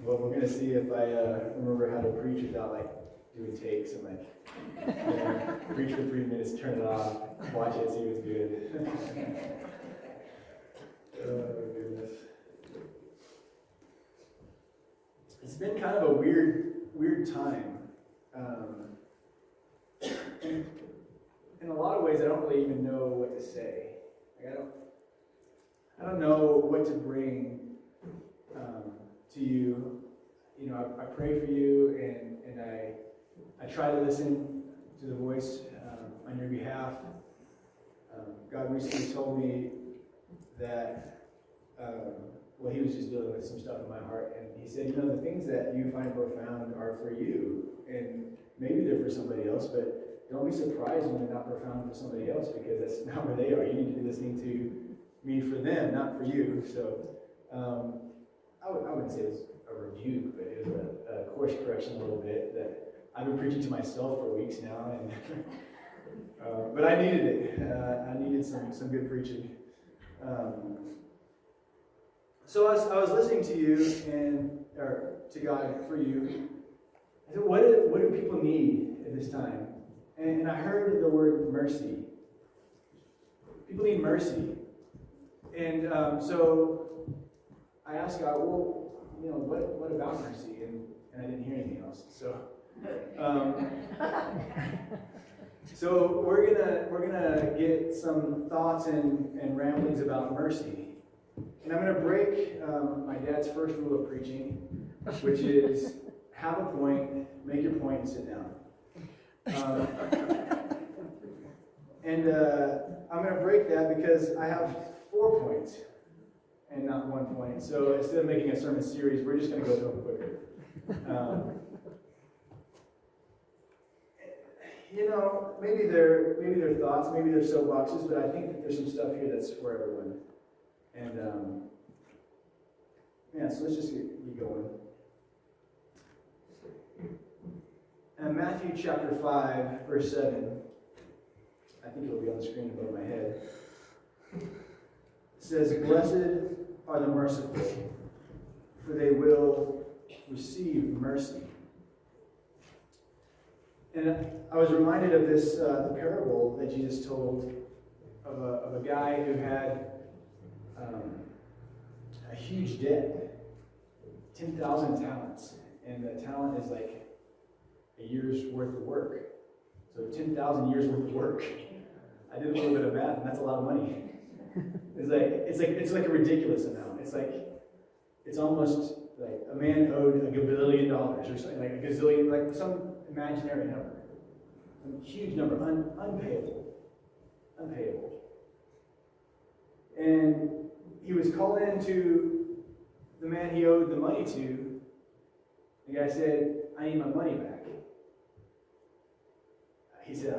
Well, we're gonna see if I remember how to preach without doing takes and preach for 3 minutes, turn it off, watch it, see if it's good. Oh goodness. It's been kind of a weird time. In a lot of ways, I don't really even know what to say. I don't know what to bring to you. You know, I pray for you, and I try to listen to the voice on your behalf. God recently told me that, he was just dealing with some stuff in my heart, and he said, the things that you find profound are for you, and maybe they're for somebody else, but don't be surprised when they're not profound for somebody else, because that's not where they are. You need to be listening to me for them, not for you. So I wouldn't say it was a rebuke, but it was a course correction a little bit that I've been preaching to myself for weeks now, and but I needed it. I needed some good preaching. So I was listening to you or to God for you. I said, what do people need at this time? And I heard the word mercy. People need mercy. And so I asked God, well, what about mercy? And I didn't hear anything else. So we're gonna get some thoughts and ramblings about mercy. And I'm gonna break my dad's first rule of preaching, which is have a point, make your point, and sit down. I'm going to break that because I have 4 points and not 1 point. So instead of making a sermon series, we're just going to go through them quicker. Maybe they're thoughts, maybe they're soapboxes, but I think that there's some stuff here that's for everyone. And so let's just get going. And Matthew chapter 5, verse 7, I think it'll be on the screen above my head. It says, "Blessed are the merciful, for they will receive mercy." And I was reminded of this, the parable that Jesus told of a guy who had a huge debt, 10,000 talents. And the talent is like a year's worth of work. So 10,000 years worth of work. I did a little bit of math, and that's a lot of money. It's like a ridiculous amount. It's almost like a man owed $1 billion or something, like a gazillion, like some imaginary number. A huge number, unpayable. And he was called in to the man he owed the money to. The guy said, "I need my money back." He said,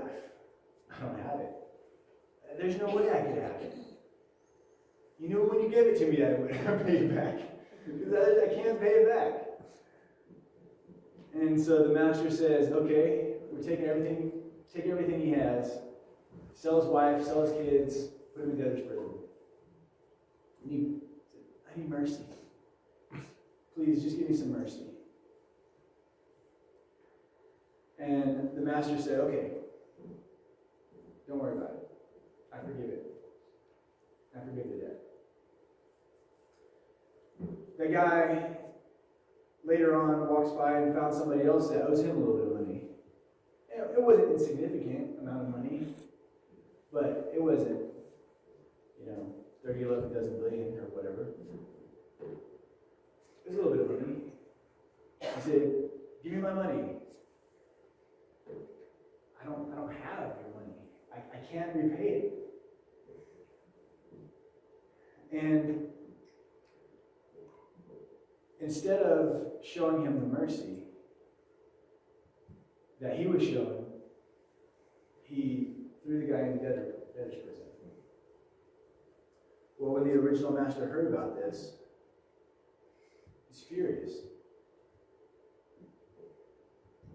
"I don't have it. There's no way I could have it. When you gave it to me, I would pay it back. Because I can't pay it back." And so the master says, "Okay, we're taking everything he has, sell his wife, sell his kids, put him in debtor's prison. I need mercy. Please, just give me some mercy." And the master said, "Okay, don't worry about it. I forgive it. I forgive the debt." The guy later on walks by and found somebody else that owes him a little bit of money. It wasn't an insignificant amount of money, but it wasn't, 30, 11 dozen billion or whatever. It was a little bit of money. He said, "Give me my money. I don't have your money. I can't repay it." And instead of showing him the mercy that he was shown, he threw the guy in the debtor's prison. Well, when the original master heard about this, he's furious.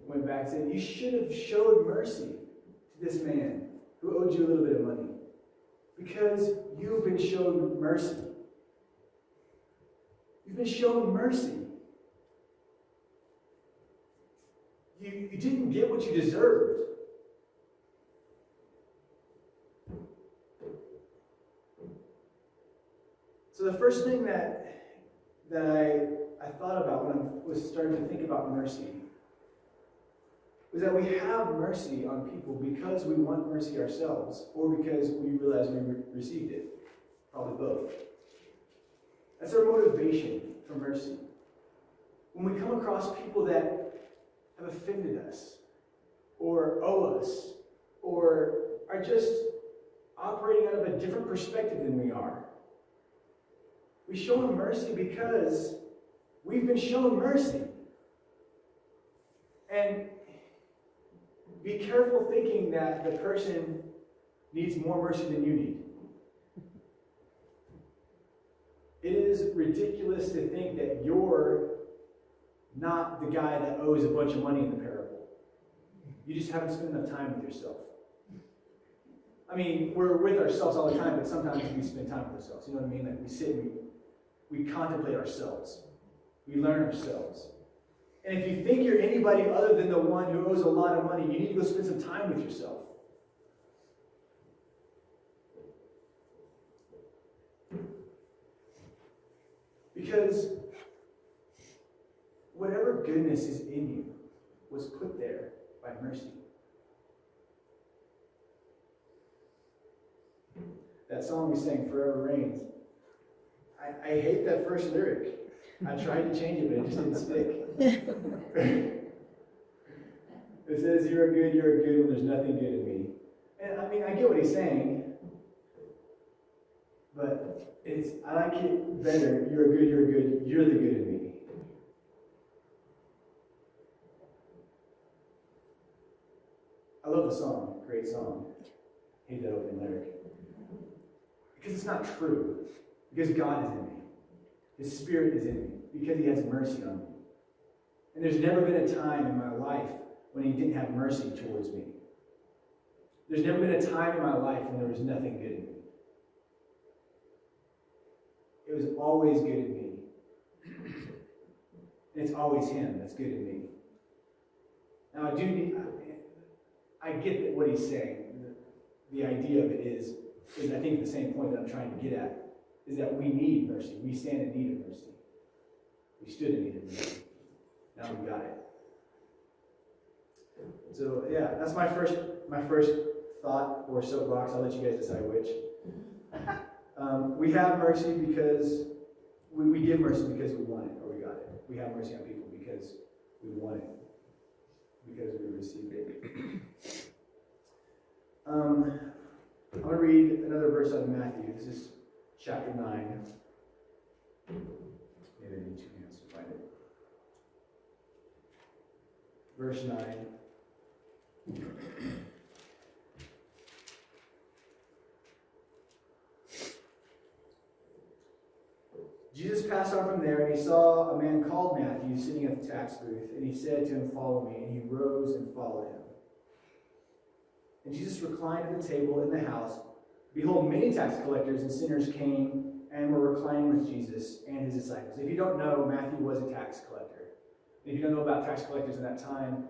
Went back and said, "You should have showed mercy to this man who owed you a little bit of money, because you've been shown mercy. You've been shown mercy. you didn't get what you deserved. So the first thing that I thought about when I was starting to think about mercy was that we have mercy on people because we want mercy ourselves, or because we realize we received it. Probably both. That's our motivation for mercy. When we come across people that have offended us, or owe us, or are just operating out of a different perspective than we are, we show them mercy because we've been shown mercy. And be careful thinking that the person needs more mercy than you need. It is ridiculous to think that you're not the guy that owes a bunch of money in the parable. You just haven't spent enough time with yourself. I mean, we're with ourselves all the time, but sometimes we spend time with ourselves. You know what I mean? Like we sit and we contemplate ourselves. We learn ourselves. And if you think you're anybody other than the one who owes a lot of money, you need to go spend some time with yourself. Because whatever goodness is in you was put there by mercy. That song we sang, Forever Rains, I hate that first lyric. I tried to change it, but it just didn't stick. It says, you're good when there's nothing good in me. And I mean, I get what he's saying, but I like it better. You're good, you're the good in me. I love the song, great song. I hate that opening lyric. Because it's not true. Because God is in me. His Spirit is in me. Because he has mercy on me. And there's never been a time in my life when he didn't have mercy towards me. There's never been a time in my life when there was nothing good in me. It was always good in me. And it's always him that's good in me. Now I get what he's saying. The idea of it is I think the same point that I'm trying to get at, is that we need mercy. We stand in need of mercy. We stood in need of mercy. Now we got it. So yeah, that's my first thought or soapbox. I'll let you guys decide which. We have mercy because we give mercy because we want it, or we got it. We have mercy on people because we want it, because we received it. I'm going to read another verse out of Matthew. This is chapter 9. Maybe I need 2 hands to find it. Verse 9. Jesus passed on from there, and he saw a man called Matthew sitting at the tax booth, and he said to him, "Follow me." And he rose and followed him. And Jesus reclined at the table in the house. Behold, many tax collectors and sinners came and were reclining with Jesus and his disciples. If you don't know, Matthew was a tax collector. If you don't know about tax collectors in that time,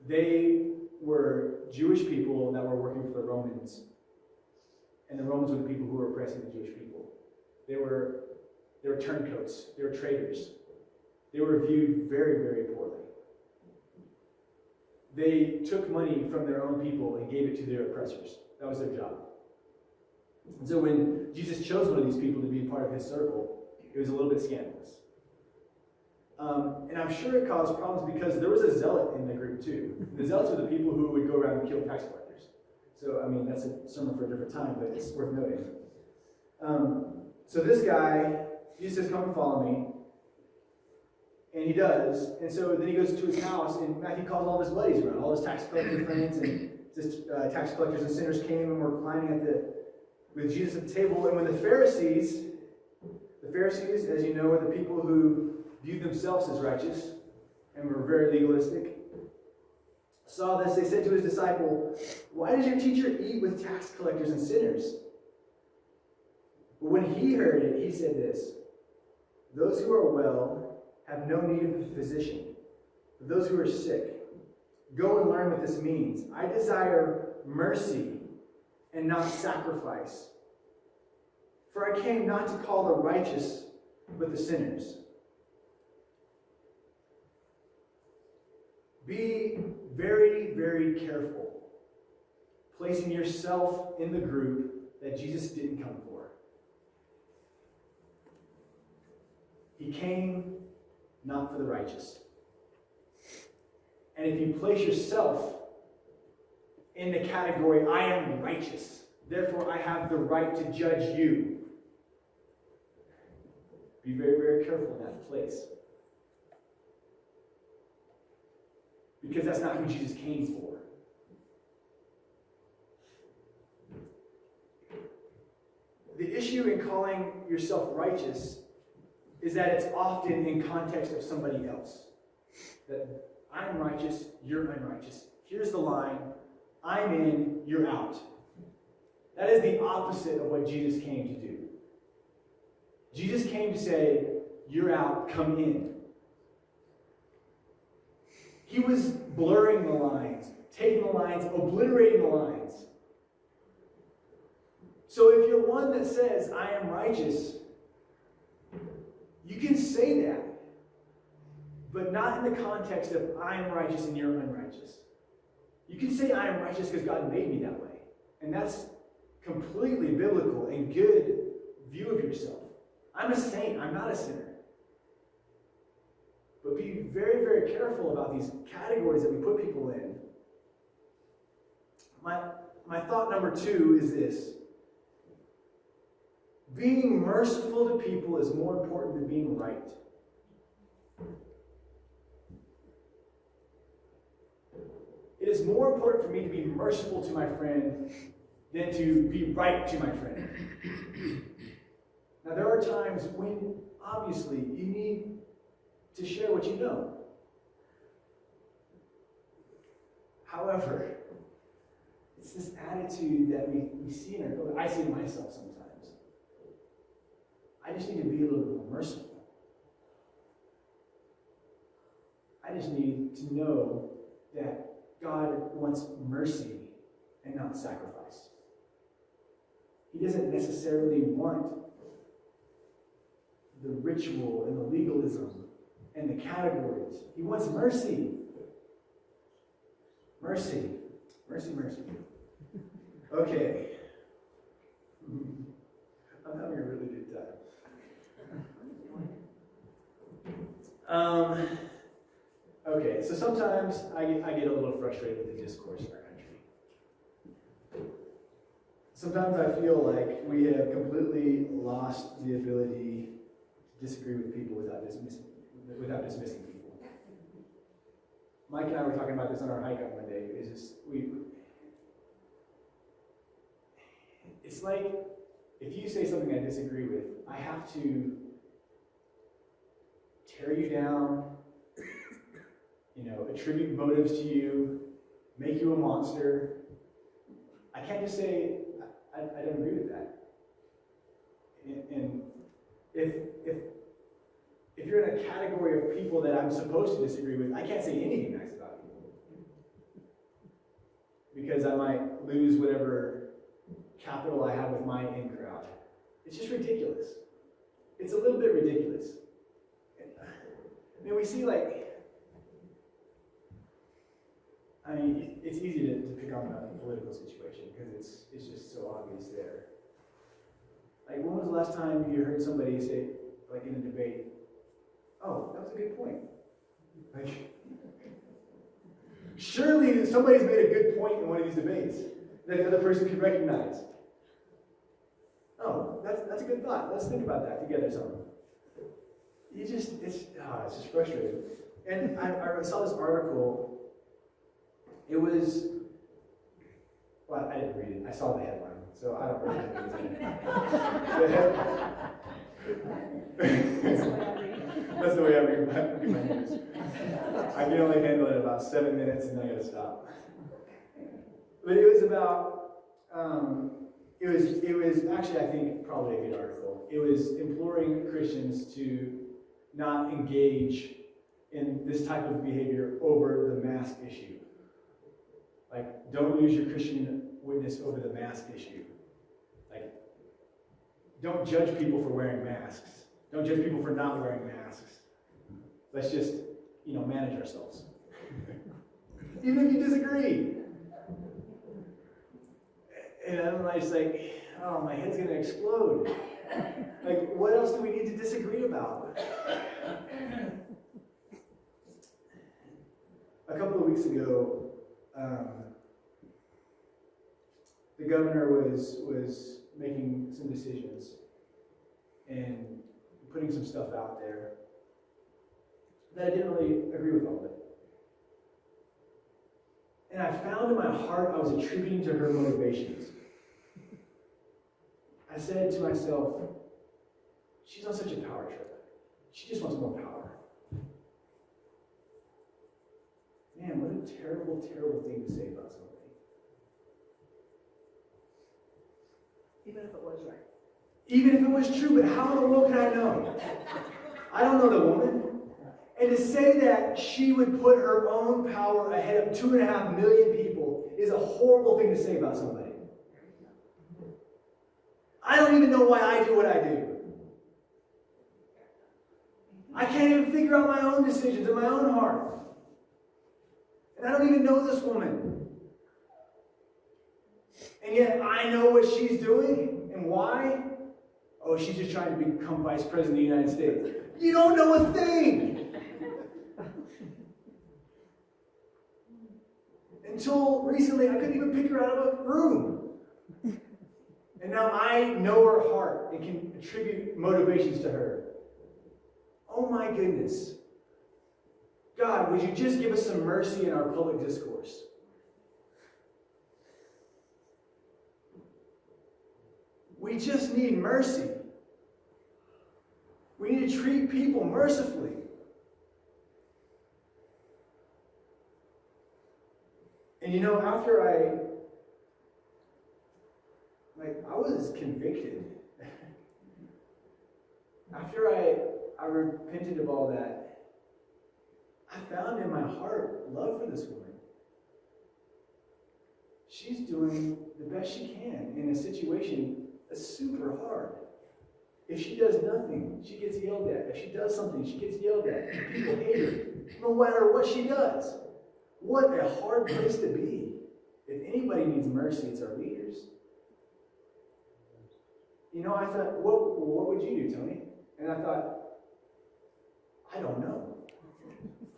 they were Jewish people that were working for the Romans. And the Romans were the people who were oppressing the Jewish people. They were turncoats. They were traitors. They were viewed very, very poorly. They took money from their own people and gave it to their oppressors. That was their job. And so when Jesus chose one of these people to be part of his circle, it was a little bit scandalous. And I'm sure it caused problems because there was a zealot in the group too. The zealots were the people who would go around and kill tax collectors. So, I mean, that's a sermon for a different time, but it's worth noting. So this guy, Jesus says, "Come and follow me." And he does. And so then he goes to his house, and Matthew calls all of his buddies around, all his tax collector friends, and says, tax collectors and sinners came and were reclining with Jesus at the table. And when the Pharisees, as you know, are the people who viewed themselves as righteous and were very legalistic, saw this, they said to his disciple, "Why does your teacher eat with tax collectors and sinners?" But when he heard it, he said this, "Those who are well have no need of a physician, but those who are sick. Go and learn what this means. I desire mercy and not sacrifice. For I came not to call the righteous, but the sinners. Be very, very careful placing yourself in the group that Jesus didn't come for. He came not for the righteous. And if you place yourself in the category, I am righteous, therefore I have the right to judge you, be very, very careful in that place. Because that's not who Jesus came for. The issue in calling yourself righteous is that it's often in context of somebody else. That I'm righteous, you're unrighteous. Here's the line, I'm in, you're out. That is the opposite of what Jesus came to do. Jesus came to say, you're out, come in. He was blurring the lines, taking the lines, obliterating the lines. So if you're one that says, I am righteous, you can say that, but not in the context of I am righteous and you're unrighteous. You can say I am righteous because God made me that way. And that's completely biblical and good view of yourself. I'm a saint, I'm not a sinner. But be very, very careful about these categories that we put people in. My thought number 2 is this. Being merciful to people is more important than being right. It is more important for me to be merciful to my friend than to be right to my friend. Now, there are times when, obviously, you need to share what you know. However, it's this attitude that we see in our, I see in myself sometimes. I just need to be a little bit more merciful. I just need to know that God wants mercy and not sacrifice. He doesn't necessarily want the ritual and the legalism and the categories. He wants mercy. Mercy. Mercy, mercy. Okay. I'm having a really good time. Okay, so sometimes I get a little frustrated with the discourse in our country. Sometimes I feel like we have completely lost the ability to disagree with people without dismissing people. Mike and I were talking about this on our hike up one day. It's like if you say something I disagree with, I have to tear you down, attribute motives to you, make you a monster. I can't just say, I don't agree with that. And if you're in a category of people that I'm supposed to disagree with, I can't say anything nice about you. Because I might lose whatever capital I have with my in crowd. It's just ridiculous. It's a little bit ridiculous. We see it's easy to pick on a political situation because it's just so obvious there. Like, when was the last time you heard somebody say, like in a debate, oh, that was a good point? Like, surely somebody's made a good point in one of these debates that the other person can recognize. Oh, that's a good thought. Let's think about that together some. It's just frustrating. And I saw this article. It was, well, I didn't read it. I saw the headline, so I don't really know what That's the way I read my news. I can only handle it in about 7 minutes, and then I gotta stop. But it was about, it was actually, I think, probably a good article. It was imploring Christians to not engage in this type of behavior over the mask issue. Like, don't lose your Christian witness over the mask issue. Like, don't judge people for wearing masks. Don't judge people for not wearing masks. Let's just, manage ourselves. Even if you disagree. And I'm like, oh, my head's going to explode. Like, what else do we need to disagree about? A couple of weeks ago, the governor was making some decisions and putting some stuff out there that I didn't really agree with all of it. And I found in my heart I was attributing to her motivations. I said to myself, she's on such a power trip. She just wants more power. Man, what a terrible, terrible thing to say about somebody. Even if it was right. Even if it was true, but how in the world can I know? I don't know the woman. And to say that she would put her own power ahead of 2.5 million people is a horrible thing to say about somebody. I don't even know why I do what I do. I can't even figure out my own decisions in my own heart. And I don't even know this woman. And yet I know what she's doing and why. Oh, she's just trying to become vice president of the United States. You don't know a thing. Until recently, I couldn't even pick her out of a room. And now I know her heart and can attribute motivations to her. Oh my goodness. God, would you just give us some mercy in our public discourse? We just need mercy. We need to treat people mercifully. And after I was convicted. After I repented of all that, I found in my heart love for this woman. She's doing the best she can in a situation that's super hard. If she does nothing, she gets yelled at. If she does something, she gets yelled at. People hate her, no matter what she does. What a hard place to be. If anybody needs mercy, it's our leaders. I thought, what would you do, Tony? And I thought, I don't know.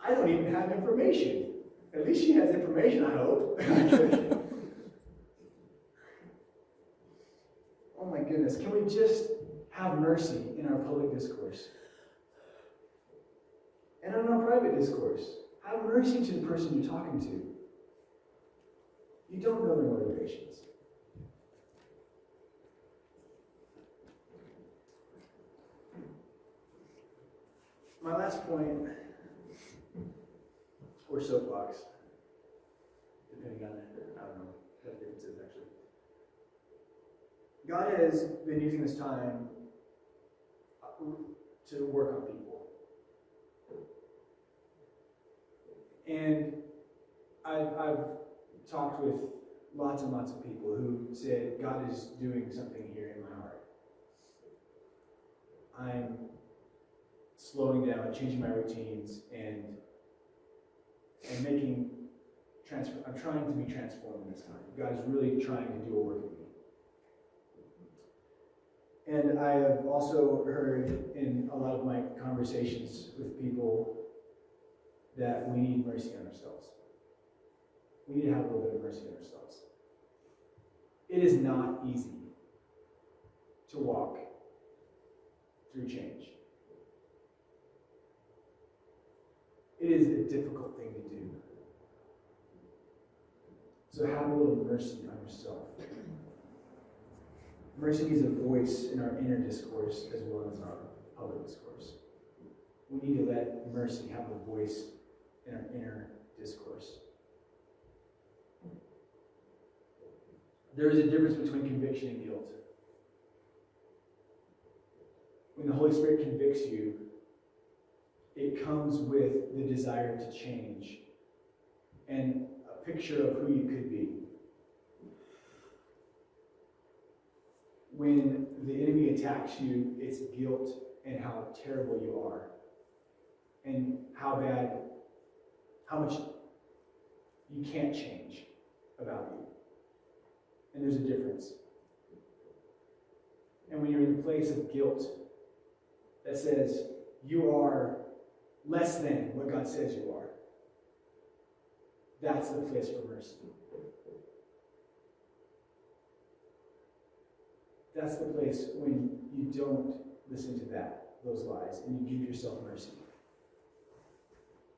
I don't even have information. At least she has information, I hope. Oh my goodness, can we just have mercy in our public discourse? And in our private discourse, have mercy to the person you're talking to. You don't know their motivations. My last point, or soapbox, depending on I don't know what the difference is actually. God has been using this time to work on people. And I've talked with lots and lots of people who said, God is doing something here in my heart. I'm slowing down, changing my routines, and making I'm trying to be transformed in this time. God is really trying to do a work in me. And I have also heard in a lot of my conversations with people that we need mercy on ourselves. We need to have a little bit of mercy on ourselves. It is not easy to walk through change. It is a difficult thing to do. So have a little mercy on yourself. Mercy needs a voice in our inner discourse as well as our public discourse. We need to let mercy have a voice in our inner discourse. There is a difference between conviction and guilt. When the Holy Spirit convicts you, it comes with the desire to change and picture of who you could be. When the enemy attacks you, it's guilt and how terrible you are. And how much you can't change about you. And there's a difference. And when you're in the place of guilt that says you are less than what God says you are, that's the place for mercy. That's the place when you don't listen to those lies, and you give yourself mercy.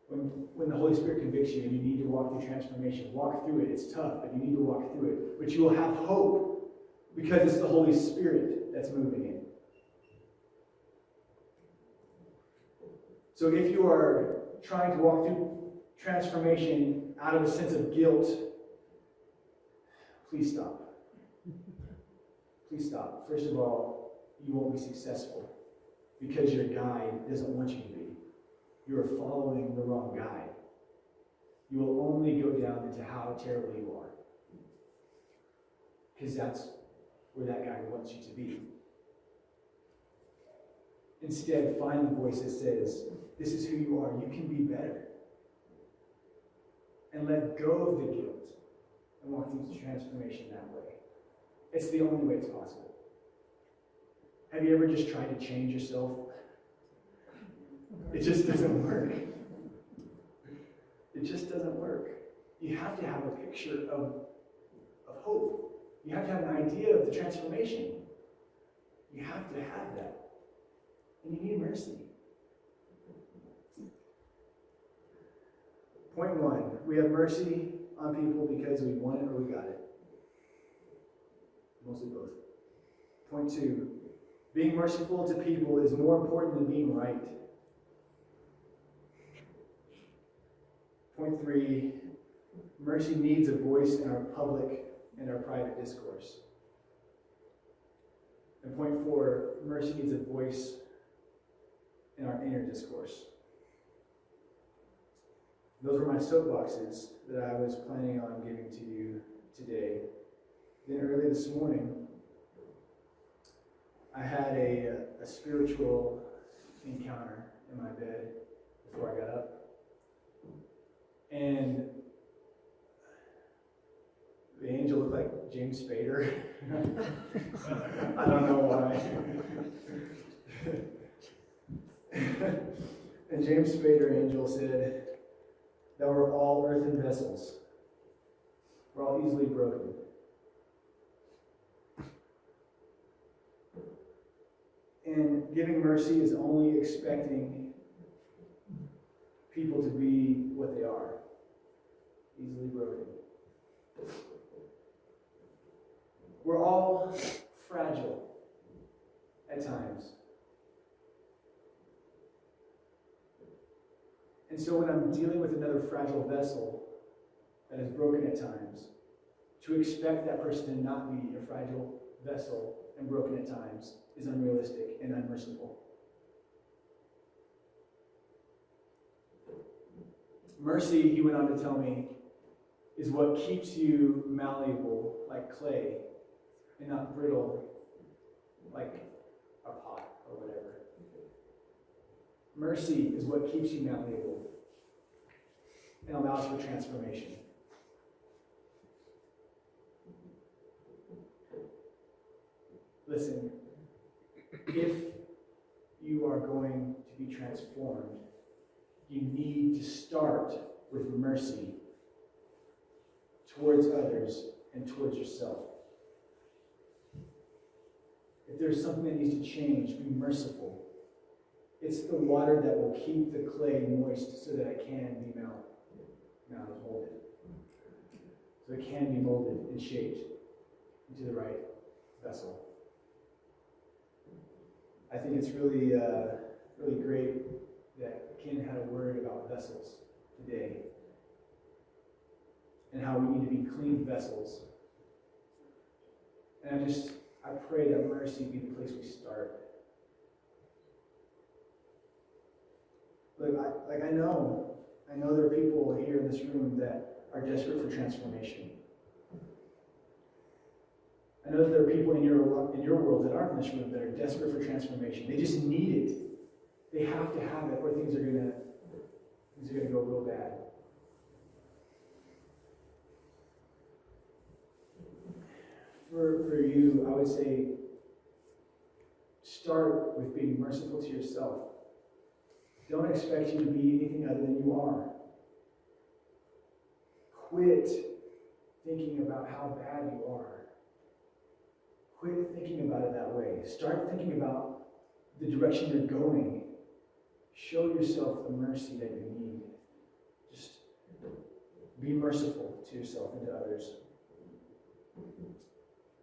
When the Holy Spirit convicts you and you need to walk through transformation, walk through it. It's tough, but you need to walk through it. But you will have hope because it's the Holy Spirit that's moving it. So if you are trying to walk through transformation out of a sense of guilt, please stop. Please stop. First of all, you won't be successful because your guide doesn't want you to be. You are following the wrong guide. You will only go down into how terrible you are. Because that's where that guide wants you to be. Instead, find the voice that says, this is who you are. You can be better. And let go of the guilt and walk through the transformation that way. It's the only way it's possible. Have you ever just tried to change yourself? It just doesn't work. It just doesn't work. You have to have a picture of hope. You have to have an idea of the transformation. You have to have that. And you need mercy. Point 1, we have mercy on people because we want it or we got it. Mostly both. Point 2, being merciful to people is more important than being right. Point 3, mercy needs a voice in our public and our private discourse. And point 4, mercy needs a voice in our inner discourse. Those were my soapboxes that I was planning on giving to you today. Then early this morning, I had a spiritual encounter in my bed before I got up. And the angel looked like James Spader. I don't know why. And James Spader angel said that we're all earthen vessels. We're all easily broken. And giving mercy is only expecting people to be what they are. Easily broken. We're all fragile at times. And so when I'm dealing with another fragile vessel that is broken at times, to expect that person to not be a fragile vessel and broken at times is unrealistic and unmerciful. Mercy, he went on to tell me, is what keeps you malleable like clay and not brittle like a pot or whatever. Mercy is what keeps you malleable and allows for transformation. Listen, if you are going to be transformed, you need to start with mercy towards others and towards yourself. If there's something that needs to change, be merciful. It's the water that will keep the clay moist so that it can be molded. So it can be molded and shaped into the right vessel. I think it's really great that Ken had a word about vessels today and how we need to be clean vessels. And I pray that mercy be the place we start. Look, I know there are people here in this room that are desperate for transformation. I know that there are people in your world that aren't in this room that are desperate for transformation. They just need it. They have to have it, or things are gonna go real bad. For you, I would say, start with being merciful to yourself. Don't expect you to be anything other than you are. Quit thinking about how bad you are. Quit thinking about it that way. Start thinking about the direction you're going. Show yourself the mercy that you need. Just be merciful to yourself and to others.